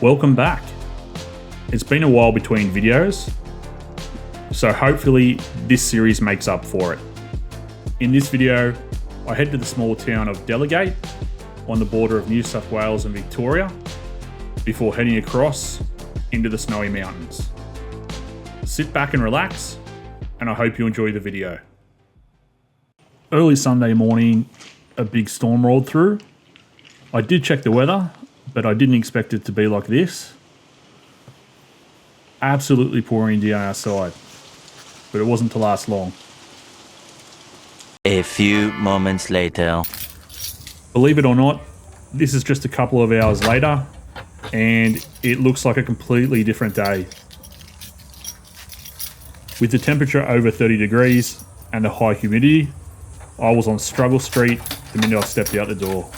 Welcome back. It's been a while between videos, so hopefully this series makes up for it. In this video, I head to the small town of Delegate on the border of New South Wales and Victoria before heading across into the snowy mountains. Sit back and relax, and I hope you enjoy the video. Early Sunday morning, a big storm rolled through. I did check the weather, but I didn't expect it to be like this. Absolutely pouring down outside, but it wasn't to last long. A few moments later. Believe it or not, this is just a couple of hours later, and it looks like a completely different day. With the temperature over 30 degrees and the high humidity, I was on Struggle Street the minute I stepped out the door.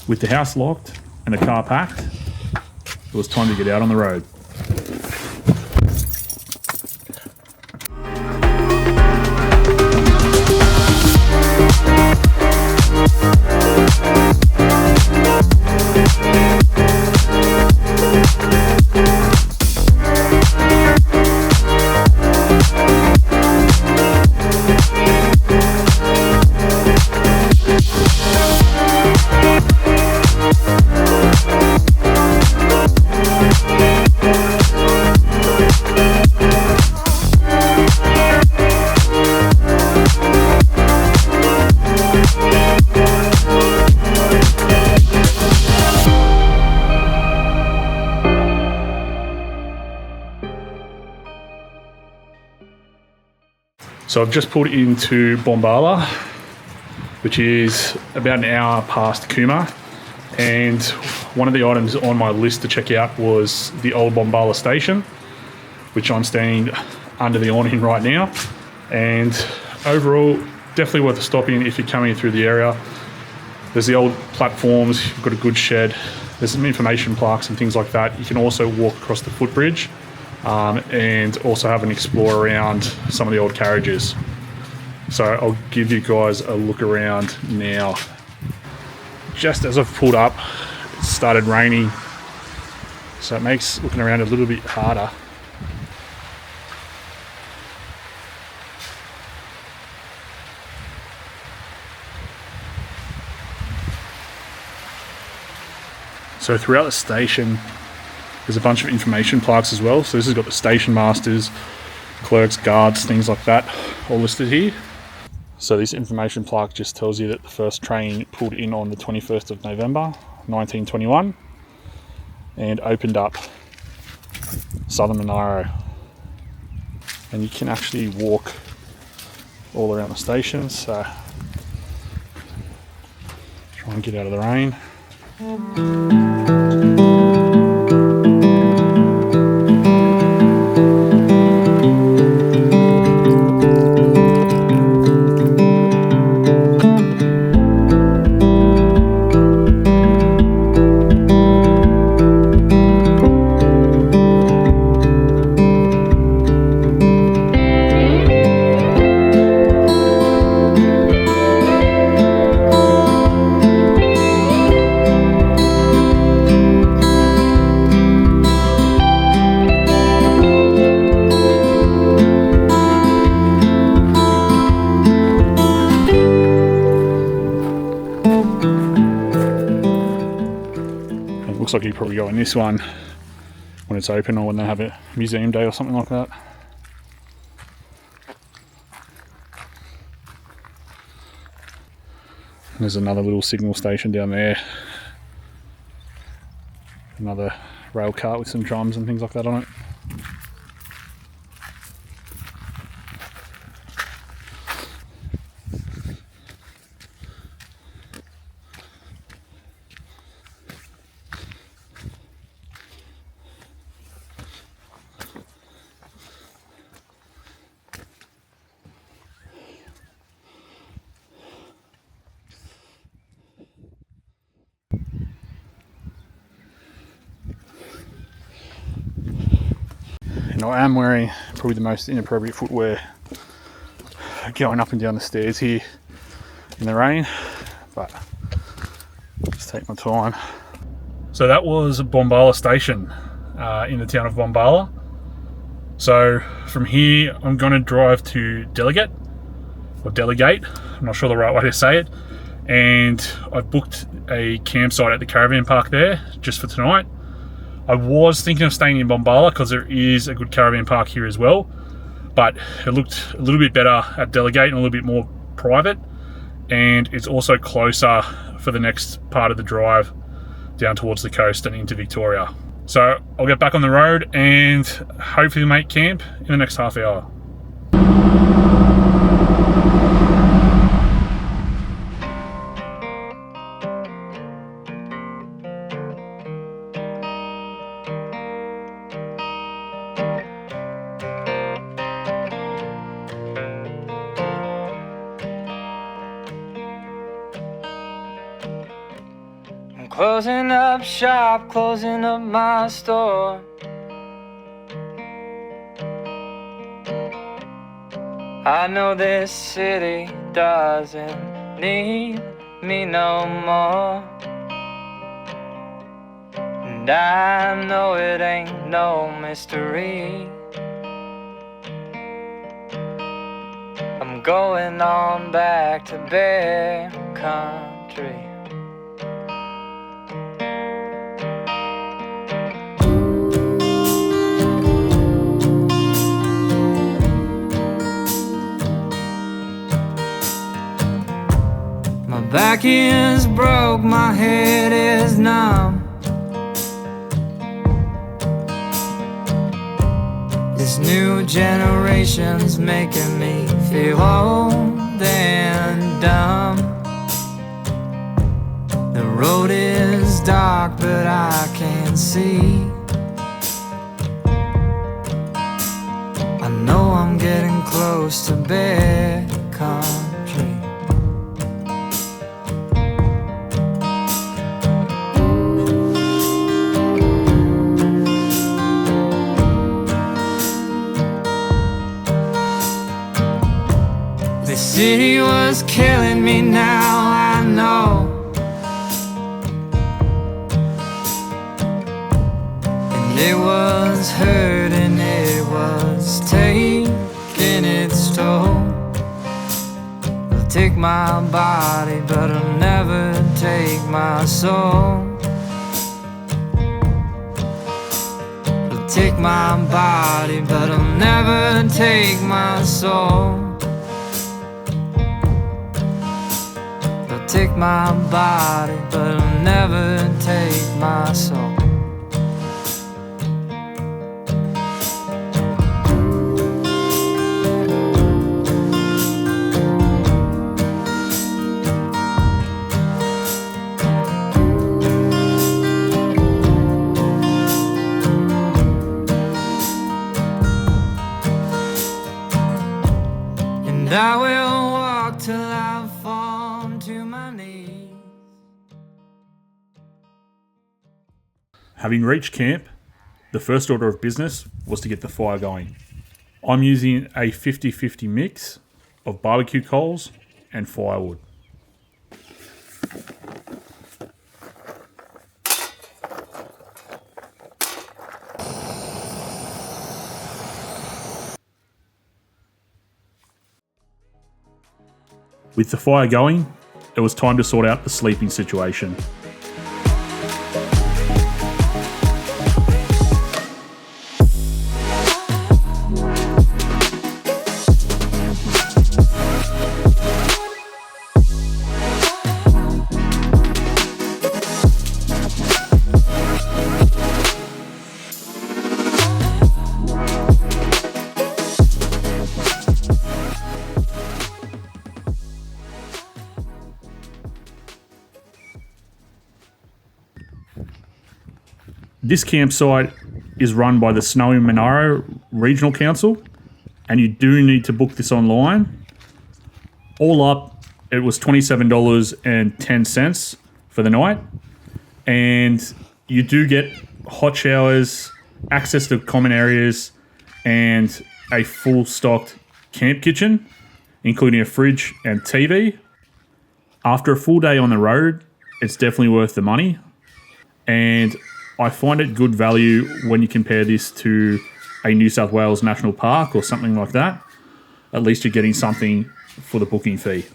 With the house locked and the car packed, it was time to get out on the road. So I've just pulled into Bombala, which is about an hour past Cooma, and one of the items on my list to check out was the old Bombala Station, which I'm standing under the awning right now. And overall, definitely worth a stop in if you're coming through the area. There's the old platforms, you've got a good shed, there's some information plaques and things like that. You can also walk across the footbridge. And also have an explore around some of the old carriages. So I'll give you guys a look around now. Just as I've pulled up, it started raining, so it makes looking around a little bit harder. So throughout the station, there's a bunch of information plaques as well. So this has got the station masters, clerks, guards, things like that, all listed here. So this information plaque just tells you that the first train pulled in on the 21st of November, 1921, and opened up Southern Monaro. And you can actually walk all around the station, so try and get out of the rain. Looks like you probably go in this one when it's open or when they have a museum day or something like that. And there's another little signal station down there. Another rail cart with some drums and things like that on it. And I am wearing probably the most inappropriate footwear going up and down the stairs here in the rain, but just take my time. So that was Bombala Station in the town of Bombala. So from here, I'm going to drive to Delegate, or Delegate, I'm not sure the right way to say it. And I've booked a campsite at the caravan park there just for tonight. I was thinking of staying in Bombala because there is a good caravan park here as well, but it looked a little bit better at Delegate and a little bit more private, and it's also closer for the next part of the drive down towards the coast and into Victoria. So I'll get back on the road and hopefully make camp in the next half hour. Closing up shop, closing up my store. I know this city doesn't need me no more, and I know it ain't no mystery. I'm going on back to Bear Country. My back is broke, my head is numb. This new generation's making me feel old and dumb. The road is dark, but I can't see. I know I'm getting close to Bear Country. The city was killing me, now I know. And it was hurting, it was taking its toll. It'll take my body, but it'll never take my soul. It'll take my body, but it'll never take my soul. Take my body, but it'll never take my soul. And I will walk till I fall to my knees. Having reached camp, the first order of business was to get the fire going. I'm using a 50-50 mix of barbecue coals and firewood. With the fire going, it was time to sort out the sleeping situation. This campsite is run by the Snowy Monaro Regional Council, and you do need to book this online. All up, it was $27.10 for the night, and you do get hot showers, access to common areas, and a full stocked camp kitchen, including a fridge and TV. After a full day on the road, it's definitely worth the money. and I find it good value when you compare this to a New South Wales National Park or something like that. At least you're getting something for the booking fee.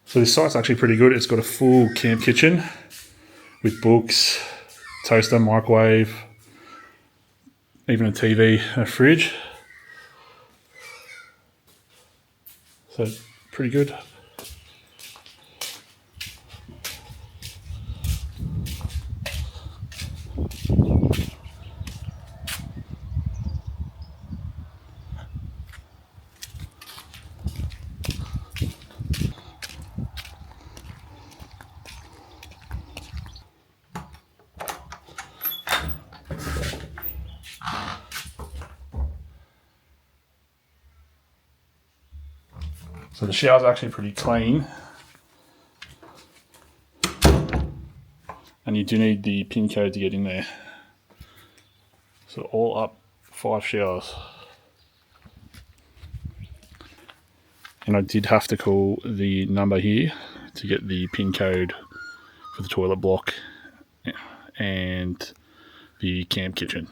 So this site's actually pretty good. It's got a full camp kitchen with books, toaster, microwave, even a TV and a fridge. So pretty good. So the shower's actually pretty clean. And you do need the PIN code to get in there. So all up 5 showers. And I did have to call the number here to get the PIN code for the toilet block and the camp kitchen.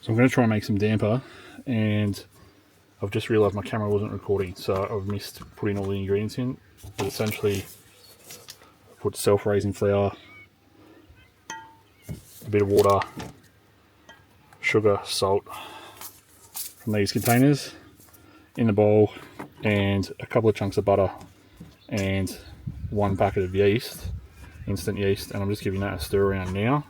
So I'm going to try and make some damper, and I've just realised my camera wasn't recording, so I've missed putting all the ingredients in. But essentially, I put self-raising flour, a bit of water, sugar, salt from these containers in the bowl, and a couple of chunks of butter, and 1 packet of yeast, instant yeast, and I'm just giving that a stir around now.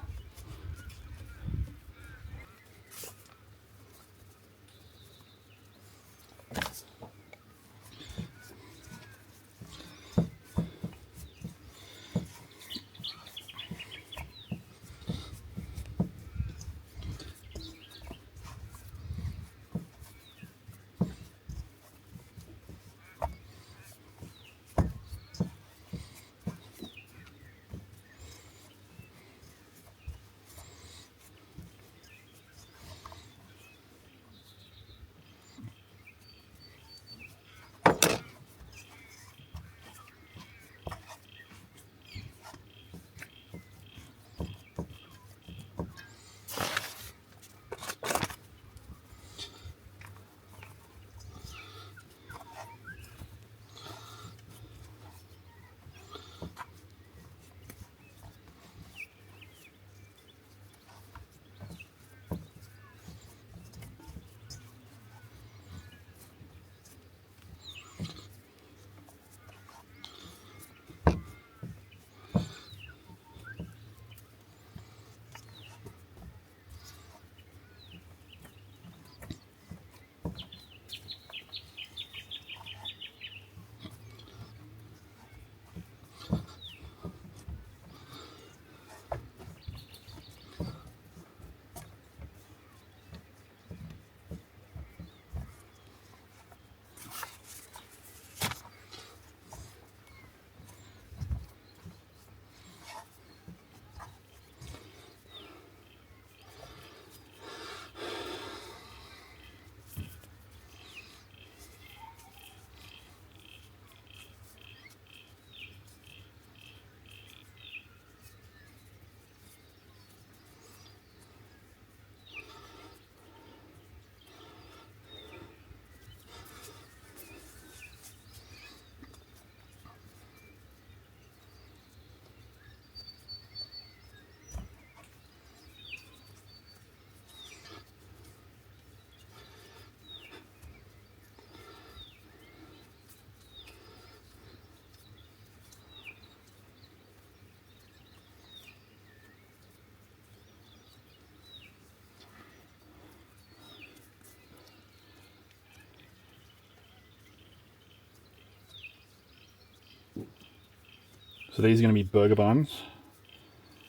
So these are going to be burger buns,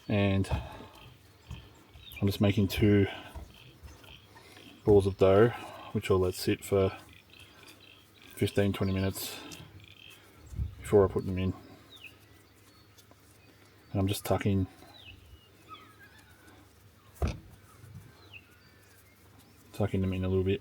and I'm just making 2 balls of dough, which I'll let sit for 15-20 minutes before I put them in. And I'm just tucking them in a little bit.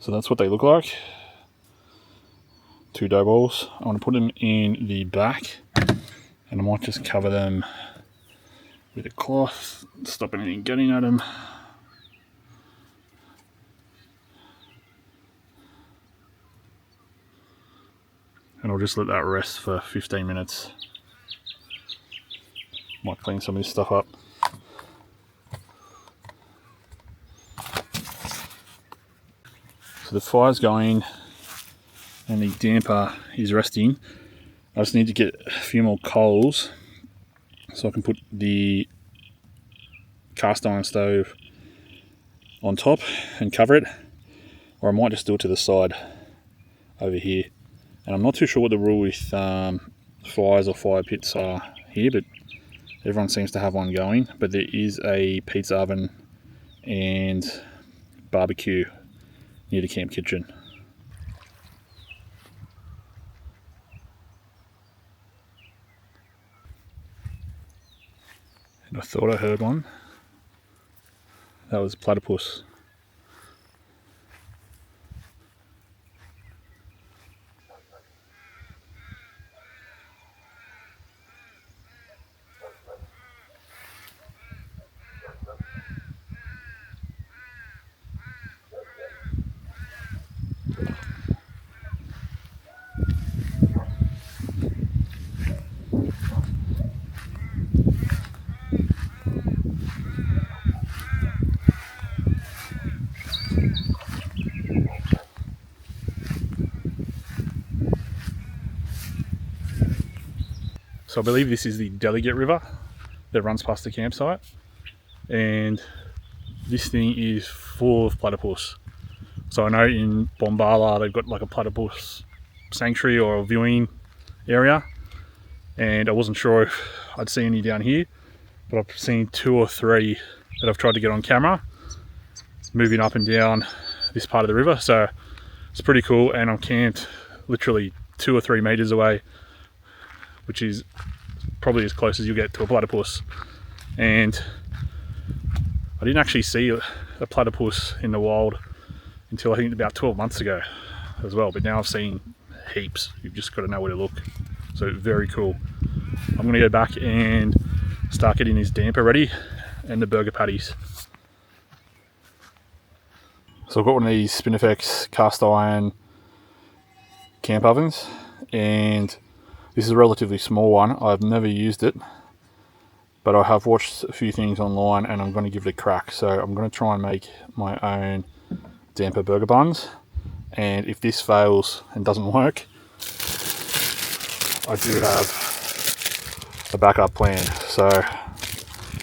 So that's what they look like. 2 dough balls. I want to put them in the back, and I might just cover them with a cloth, stop anything getting at them. And I'll just let that rest for 15 minutes. Might clean some of this stuff up. So the fire's going and the damper is resting. I just need to get a few more coals so I can put the cast iron stove on top and cover it, or I might just do it to the side over here. And I'm not too sure what the rule with fires or fire pits are here, but everyone seems to have one going. But there is a pizza oven and barbecue near the camp kitchen. And I thought I heard one. That was Platypus. So I believe this is the Delegate River that runs past the campsite, and this thing is full of platypus. So I know in Bombala they've got like a platypus sanctuary or a viewing area, and I wasn't sure if I'd see any down here, but I've seen 2 or 3 that I've tried to get on camera moving up and down this part of the river. So it's pretty cool, and I'm camped literally 2 or 3 meters away, which is probably as close as you get to a platypus. And I didn't actually see a platypus in the wild until I think about 12 months ago as well, but now I've seen heaps. You've just got to know where to look. So very cool. I'm going to go back and start getting this damper ready and the burger patties. So I've got one of these Spinifex cast iron camp ovens, and this is a relatively small one. I've never used it, but I have watched a few things online and I'm going to give it a crack. So I'm going to try and make my own damper burger buns, and if this fails and doesn't work, I do have a backup plan. So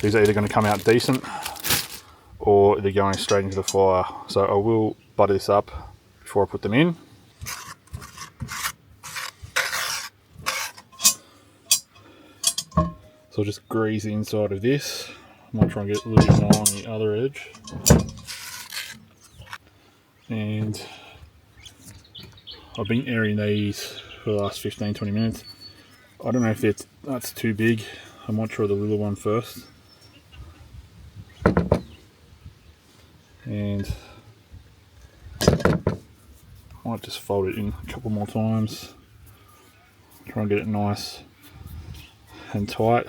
these are either going to come out decent or they're going straight into the fire. So I will butter this up before I put them in. So I'll just grease the inside of this. I might try and get a little bit more on the other edge. And I've been airing these for the last 15-20 minutes. I don't know if that's too big. I might try the little one first. And I might just fold it in a couple more times. Try and get it nice and tight.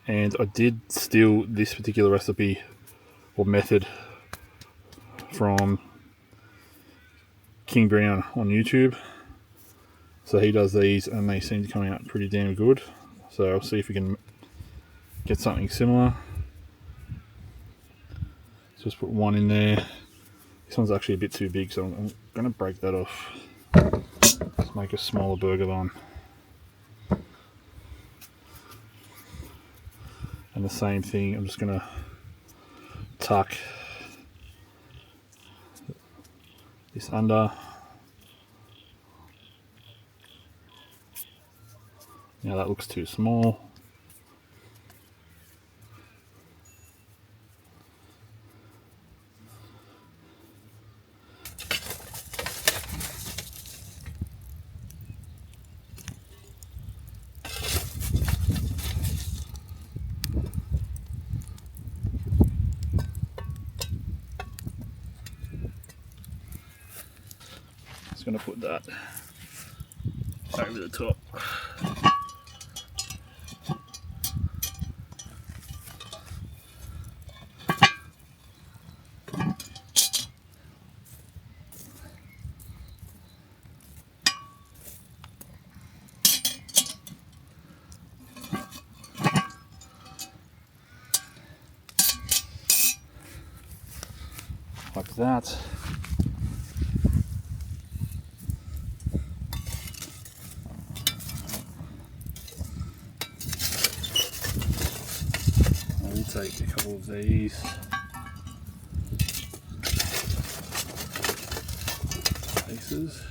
And I did steal this particular recipe or method from King Brown on YouTube. So he does these and they seem to come out pretty damn good. So I'll see if we can get something similar. Just put one in there. This one's actually a bit too big, so I'm going to break that off. Let's make a smaller burger bun. And the same thing, I'm just going to tuck this under. Now that looks too small. Going to put that over the top. Like that. Take a couple of these. Pieces.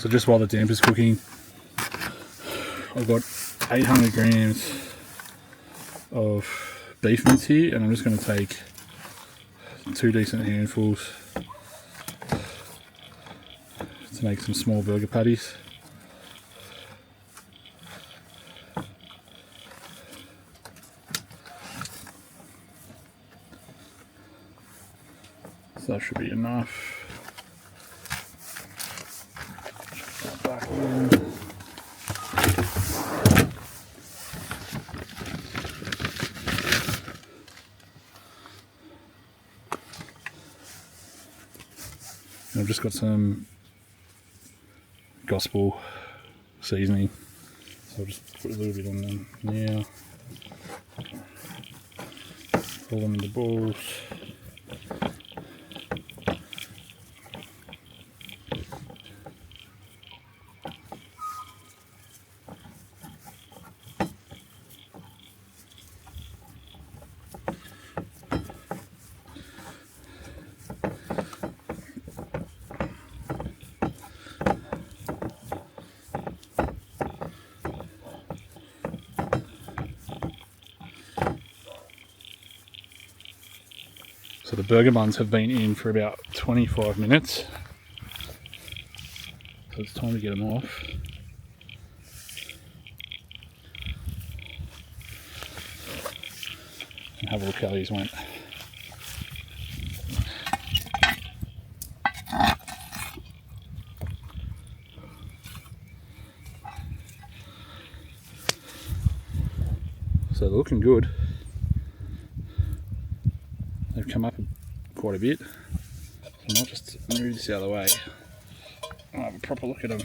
So just while the damper's cooking, I've got 800 grams of beef mince here, and I'm just going to take 2 decent handfuls to make some small burger patties. So that should be enough. Back in. I've just got some gospel seasoning, so I'll just put a little bit on them now. Roll them into balls. So the burger buns have been in for about 25 minutes. So it's time to get them off. And have a look how these went. So they're looking good. They've come up quite a bit. So I might just move this out of the way. I'll have a proper look at them.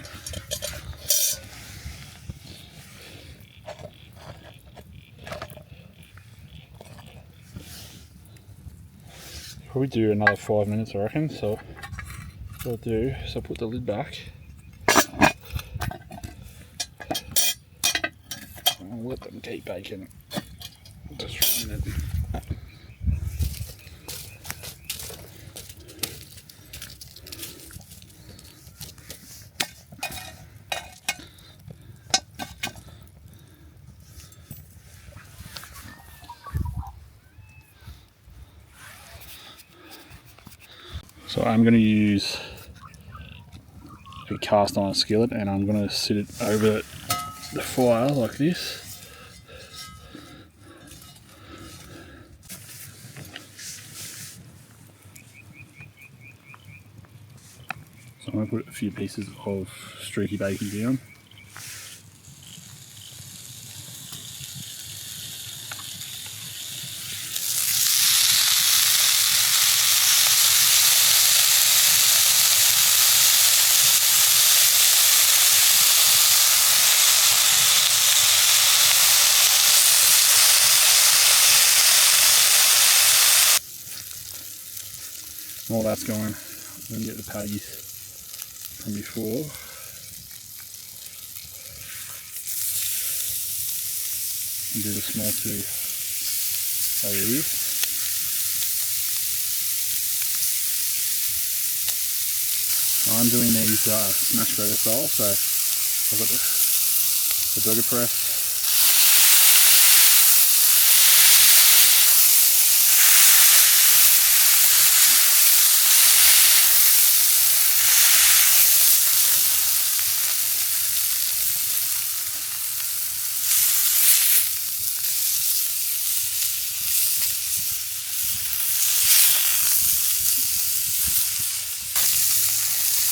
Probably do another 5 minutes, I reckon. So what I'll do is I'll put the lid back. I'll let them keep baking just for a minute. So I'm going to use a cast iron skillet and I'm going to sit it over the fire like this. So I'm going to put a few pieces of streaky bacon down. While that's going, I'm going to get the patties from before. And do the small two over here. I'm doing these smash burger style, so I've got the burger press.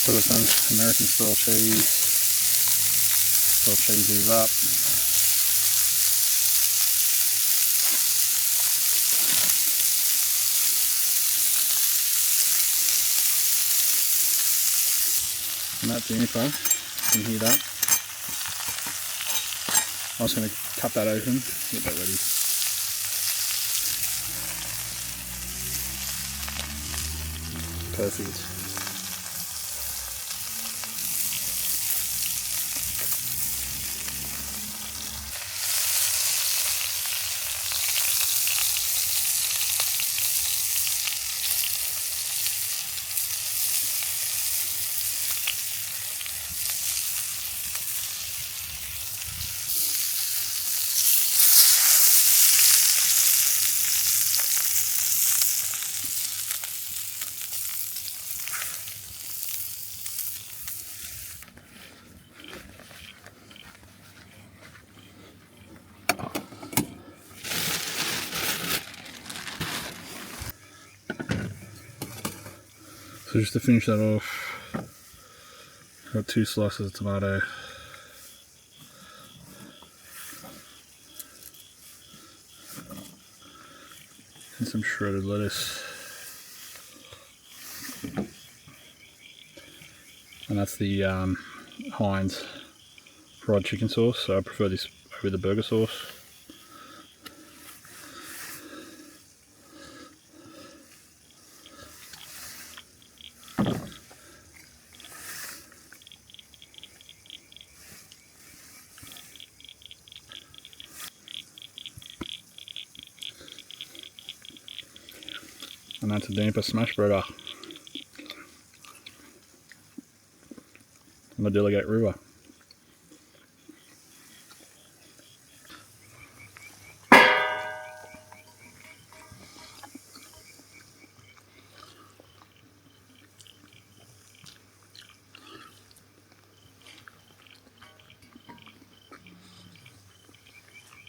Put some American style cheese. So I'll cheese these up. And that juniper, you can hear that. I'm just going to cut that open, get that ready. Perfect. So just to finish that off, got 2 slices of tomato, and some shredded lettuce. And that's the Heinz fried chicken sauce, so I prefer this over the burger sauce. And that's a damper smash burger on the Delegate River.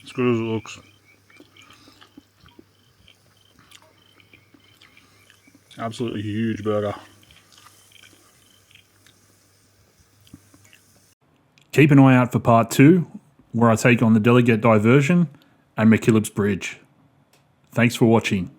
As good as it looks. Absolutely huge burger. Keep an eye out for part 2, where I take on the Delegate diversion and McKillops Bridge. Thanks for watching.